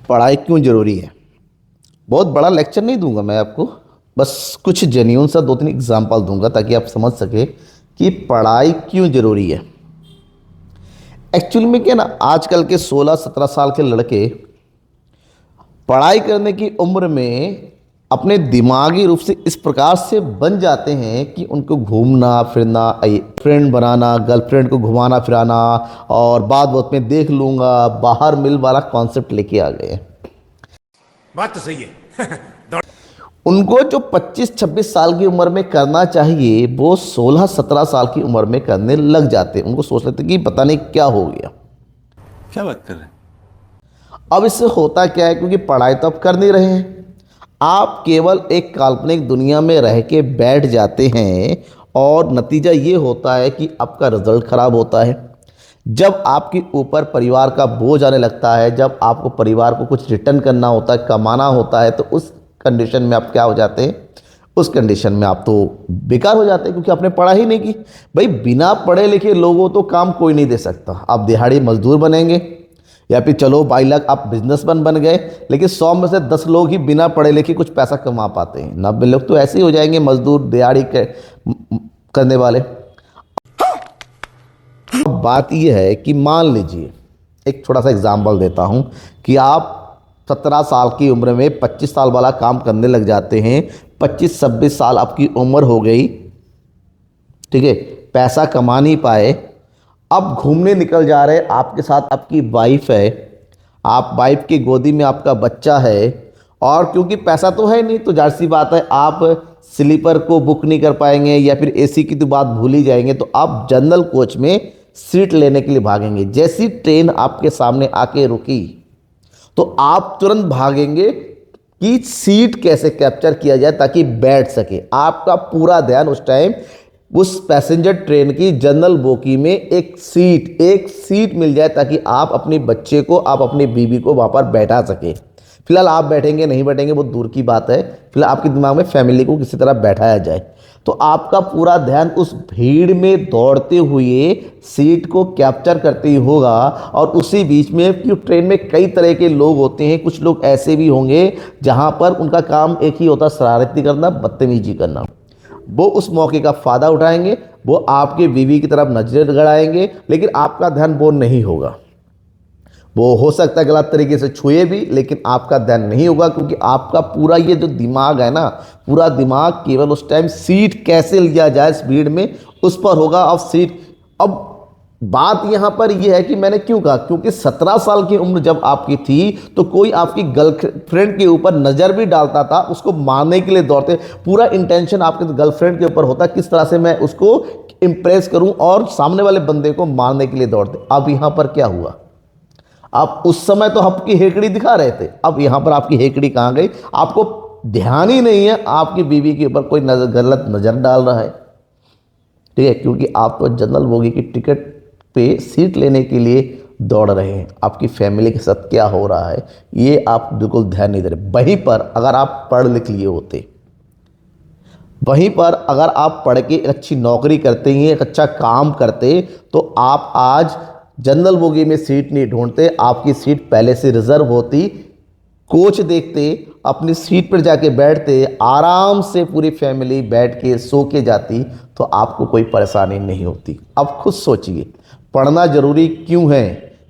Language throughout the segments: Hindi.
पढ़ाई क्यों ज़रूरी है। बहुत बड़ा लेक्चर नहीं दूंगा मैं आपको, बस कुछ जेन्यून सा दो तीन एग्जांपल दूंगा ताकि आप समझ सके कि पढ़ाई क्यों ज़रूरी है। एक्चुअल में क्या ना, आजकल के 16-17 साल के लड़के पढ़ाई करने की उम्र में अपने दिमागी रूप से इस प्रकार से बन जाते हैं कि उनको घूमना फिरना, फ्रेंड बनाना, गर्लफ्रेंड को घुमाना फिराना और बात बात में देख लूँगा, बाहर मिल वाला कॉन्सेप्ट लेके आ गए हैं। बात तो सही है। उनको जो 25-26 साल की उम्र में करना चाहिए वो 16-17 साल की उम्र में करने लग जाते हैं। उनको सोच लेते हैं कि पता नहीं क्या हो गया। क्या बात कर रहे हैं? अब इससे होता क्या है, क्योंकि पढ़ाई तो आप कर नहीं रहे हैं, आप केवल एक काल्पनिक दुनिया में रह के बैठ जाते हैं और नतीजा ये होता है कि आपका रिजल्ट खराब होता है। जब आपके ऊपर परिवार का बोझ आने लगता है, जब आपको परिवार को कुछ रिटर्न करना होता है, कमाना होता है, तो उस कंडीशन में आप क्या हो जाते हैं, उस कंडीशन में आप तो बेकार हो जाते हैं, क्योंकि आपने पढ़ाई नहीं की। भाई बिना पढ़े लिखे लोगों तो काम कोई नहीं दे सकता। आप दिहाड़ी मजदूर बनेंगे या फिर चलो 22 लाख आप बिजनेसमैन बन गए, लेकिन 100 में से 10 लोग ही बिना पढ़े लिखे कुछ पैसा कमा पाते हैं। 90 लोग तो ऐसे ही हो जाएंगे मजदूर दिहाड़ी करने वाले। अब बात यह है कि मान लीजिए, एक छोटा सा एग्जाम्पल देता हूं कि आप 17 साल की उम्र में 25 साल वाला काम करने लग जाते हैं। 25-26 साल आपकी उम्र हो गई, ठीक है, पैसा कमा नहीं पाए, अब घूमने निकल जा रहे, आपके साथ आपकी वाइफ है, आप वाइफ की गोदी में आपका बच्चा है, और क्योंकि पैसा तो है नहीं तो जाहिर सी बात है आप स्लीपर को बुक नहीं कर पाएंगे या फिर एसी की तो बात भूल ही जाएंगे, तो आप जनरल कोच में सीट लेने के लिए भागेंगे। जैसी ट्रेन आपके सामने आके रुकी तो आप तुरंत भागेंगे कि सीट कैसे कैप्चर किया जाए ताकि बैठ सके। आपका पूरा ध्यान उस टाइम उस पैसेंजर ट्रेन की जनरल बोगी में एक सीट मिल जाए ताकि आप अपने बच्चे को, आप अपनी बीवी को वहाँ पर बैठा सके। फिलहाल आप बैठेंगे नहीं बैठेंगे वो दूर की बात है, फिलहाल आपके दिमाग में फैमिली को किसी तरह बैठाया जाए। तो आपका पूरा ध्यान उस भीड़ में दौड़ते हुए सीट को कैप्चर करते ही होगा। और उसी बीच में, क्योंकि ट्रेन में कई तरह के लोग होते हैं, कुछ लोग ऐसे भी होंगे जहां पर उनका काम एक ही होता, शरारती करना, बदतमीजी करना। वो उस मौके का फ़ायदा उठाएंगे, वो आपके बीवी की तरफ नजर गड़ाएंगे, लेकिन आपका ध्यान वो नहीं होगा। वो हो सकता है गलत तरीके से छुए भी, लेकिन आपका ध्यान नहीं होगा, क्योंकि आपका पूरा ये जो दिमाग है ना, पूरा दिमाग केवल उस टाइम सीट कैसे लिया जाए इस भीड़ में उस पर होगा। अब सीट, अब बात यहाँ पर यह है कि मैंने क्यों कहा, क्योंकि 17 साल की उम्र जब आपकी थी तो कोई आपकी गर्लफ्रेंड के ऊपर नज़र भी डालता था, उसको मारने के लिए दौड़ते। पूरा इंटेंशन आपके गर्लफ्रेंड के ऊपर होता, किस तरह से मैं उसको इंप्रेस करूं, और सामने वाले बंदे को मारने के लिए दौड़ते। अब यहाँ पर क्या हुआ, आप उस समय तो आपकी हेकड़ी दिखा रहे थे, अब यहाँ पर आपकी हेकड़ी कहाँ गई, आपको ध्यान ही नहीं है आपकी बीवी के ऊपर कोई गलत नज़र डाल रहा है, ठीक है, क्योंकि आप तो जनरल बोगी की टिकट पे सीट लेने के लिए दौड़ रहे हैं। आपकी फैमिली के साथ क्या हो रहा है ये आप बिल्कुल ध्यान नहीं दे रहे। वहीं पर अगर आप पढ़ लिख लिए होते, वहीं पर अगर आप पढ़ के एक अच्छी नौकरी करते हैं, एक अच्छा काम करते, तो आप आज जनरल बोगी में सीट नहीं ढूंढते, आपकी सीट पहले से रिजर्व होती, कोच देखते, अपनी सीट पर जाके बैठते, आराम से पूरी फैमिली बैठ के सो के जाती, तो आपको कोई परेशानी नहीं होती। अब खुद सोचिए पढ़ना जरूरी क्यों है।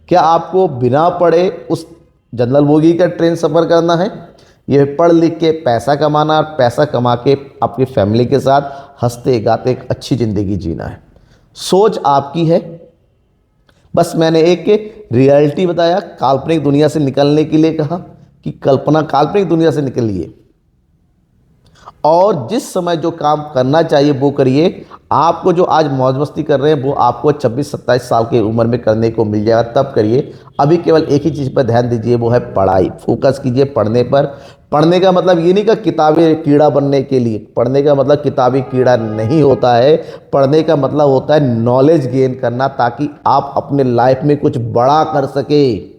क्या आपको बिना पढ़े उस जनरल बोगी का ट्रेन सफ़र करना है, यह पढ़ लिख के पैसा कमाना, पैसा कमा के अपनी फैमिली के साथ हंसते गाते एक अच्छी ज़िंदगी जीना है। सोच आपकी है, बस मैंने एक रियलिटी बताया, काल्पनिक दुनिया से निकलने के लिए कहा कि काल्पनिक दुनिया से निकलिए और जिस समय जो काम करना चाहिए वो करिए। आपको जो आज मौज मस्ती कर रहे हैं वो आपको 26-27 साल की उम्र में करने को मिल जाएगा, तब करिए। अभी केवल एक ही चीज़ पर ध्यान दीजिए, वो है पढ़ाई। फोकस कीजिए पढ़ने पर। पढ़ने का मतलब ये नहीं कि किताबें कीड़ा बनने के लिए, पढ़ने का मतलब किताबी कीड़ा नहीं होता है। पढ़ने का मतलब होता है नॉलेज गेन करना, ताकि आप अपने लाइफ में कुछ बड़ा कर सके।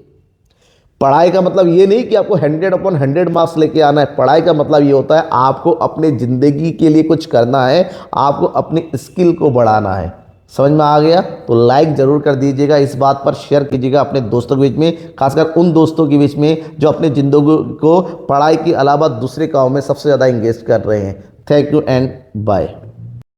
पढ़ाई का मतलब ये नहीं कि आपको 100/100 मार्क्स लेके आना है। पढ़ाई का मतलब ये होता है आपको अपने ज़िंदगी के लिए कुछ करना है, आपको अपनी स्किल को बढ़ाना है। समझ में आ गया तो लाइक ज़रूर कर दीजिएगा, इस बात पर शेयर कीजिएगा अपने दोस्तों के बीच में, खासकर उन दोस्तों के बीच में जो अपनी ज़िंदगी को पढ़ाई के अलावा दूसरे कामों में सबसे ज़्यादा इंगेज कर रहे हैं। Thank you and bye.